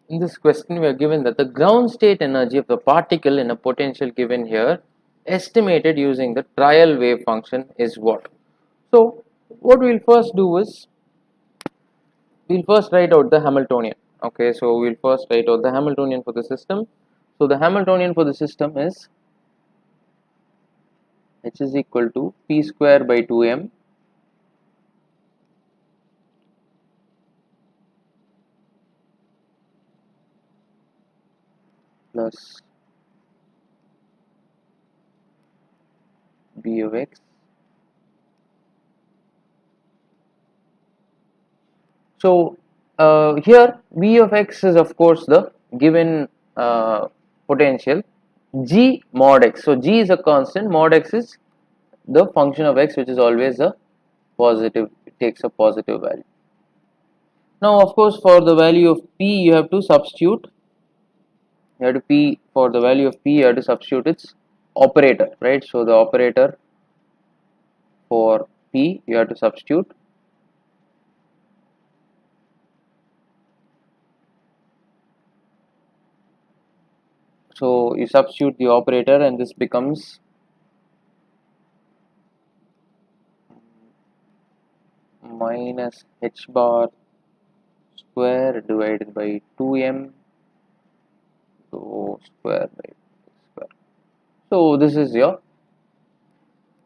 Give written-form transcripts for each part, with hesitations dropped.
In this question we are given that the ground state energy of the particle in a potential given here estimated using the trial wave function is what? So what we'll first do is we'll first write out the Hamiltonian. Okay, so we'll first write out the Hamiltonian for the system. So the Hamiltonian for the system is H is equal to P square by 2m plus B of x. So here V of x is of course the given potential G mod x. So G is a constant, mod x is the function of x, which is always a positive, it takes a positive value. Now of course for the value of P you have to substitute, for the value of P you have to substitute its operator, right? So the operator for P you have to substitute. So you substitute the operator and this becomes minus h bar square divided by 2m so square by square. So this is your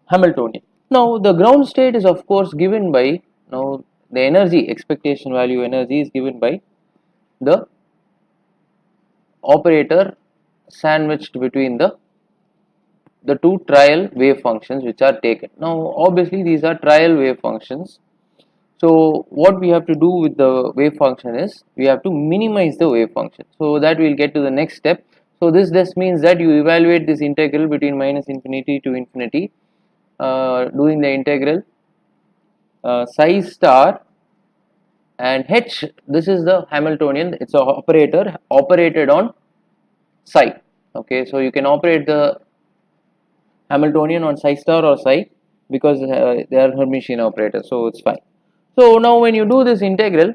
Hamiltonian. Now the ground state is of course given by, now the energy, expectation value energy is given by the operator sandwiched between the two trial wave functions which are taken. Now obviously these are trial wave functions. So what we have to do with the wave function is we have to minimize the wave function. So that we'll get to the next step. So this just means that you evaluate this integral between minus infinity to infinity, doing the integral psi star and h. This is the Hamiltonian. It's a operator operated on psi. Okay, so you can operate the Hamiltonian on psi star or psi because they are Hermitian operators, so it's fine. So now when you do this integral,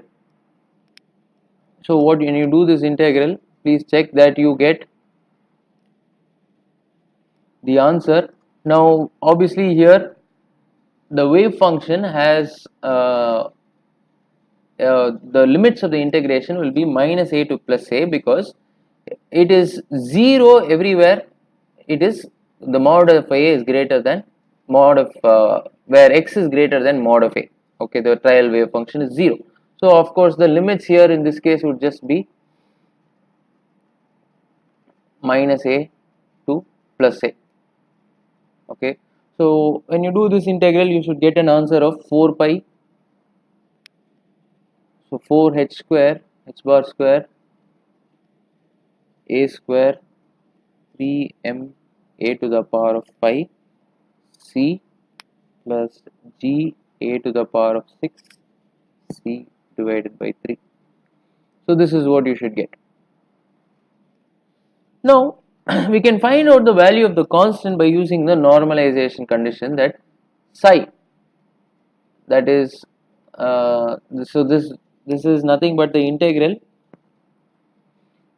when you do this integral, please check that you get the answer. Now obviously here the wave function has the limits of the integration will be minus a to plus a because it is 0 everywhere. It is the mod of a is greater than mod of where x is greater than mod of a. Okay, the trial wave function is 0. So of course the limits here in this case would just be minus a to plus a. Okay, so when you do this integral you should get an answer of 4 pi. So 4 h square, h bar square, a square 3m a to the power of pi c plus g a to the power of 6 c divided by 3. So this is what you should get. Now we can find out the value of the constant by using the normalization condition, that psi, that is so this is nothing but the integral.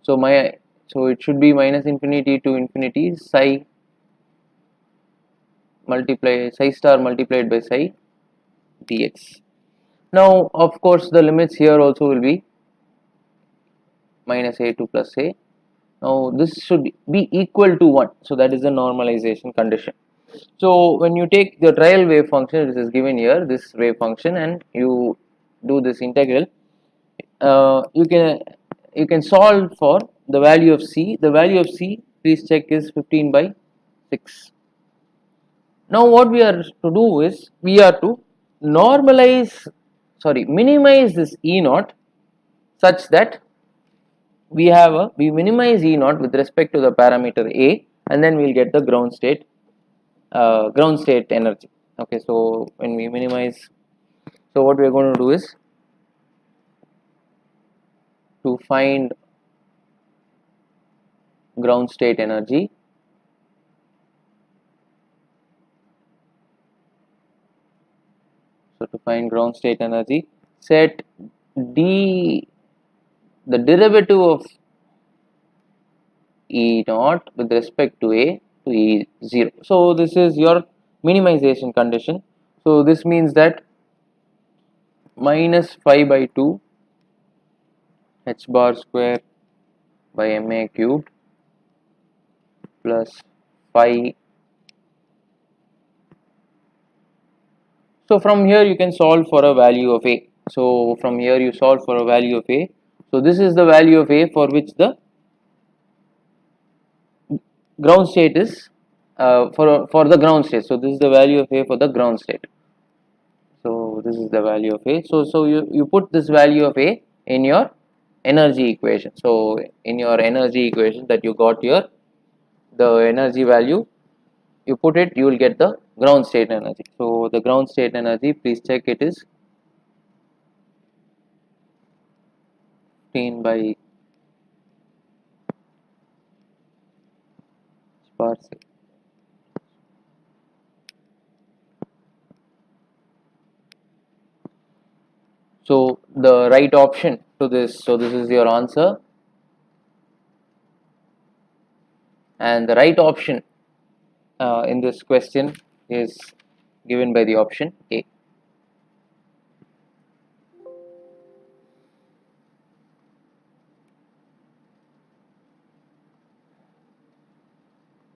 So it should be minus infinity to infinity psi star multiplied by psi dx. Now of course the limits here also will be minus a to plus a. Now this should be equal to 1, so that is the normalization condition. So when you take the trial wave function, which is given here, this wave function, and you do this integral, you can solve for the value of c. The value of c, please check, is 15 by 6. Now what we are to do is we are to minimize this E naught such that we minimize E naught with respect to the parameter A, and then we'll get the ground state energy. Okay, so when we minimize, so what we are going to do is to find ground state energy. So to find ground state energy, set d the derivative of E naught with respect to A to E0. So this is your minimization condition. So this means that minus 5 by 2 h bar square by ma cubed plus phi. So from here you can solve for a value of A. So from here you solve for a value of A. So this is the value of A for which the ground state is for the ground state. So this is the value of A for the ground state. So this is the value of A. So you put this value of A in your energy equation. So in your energy equation that you got here, the energy value, you put it, you will get the ground state energy. So the ground state energy, please check, it is 15 by bar 6. So the right option to this, so this is your answer, and the right option in this question is given by the option A.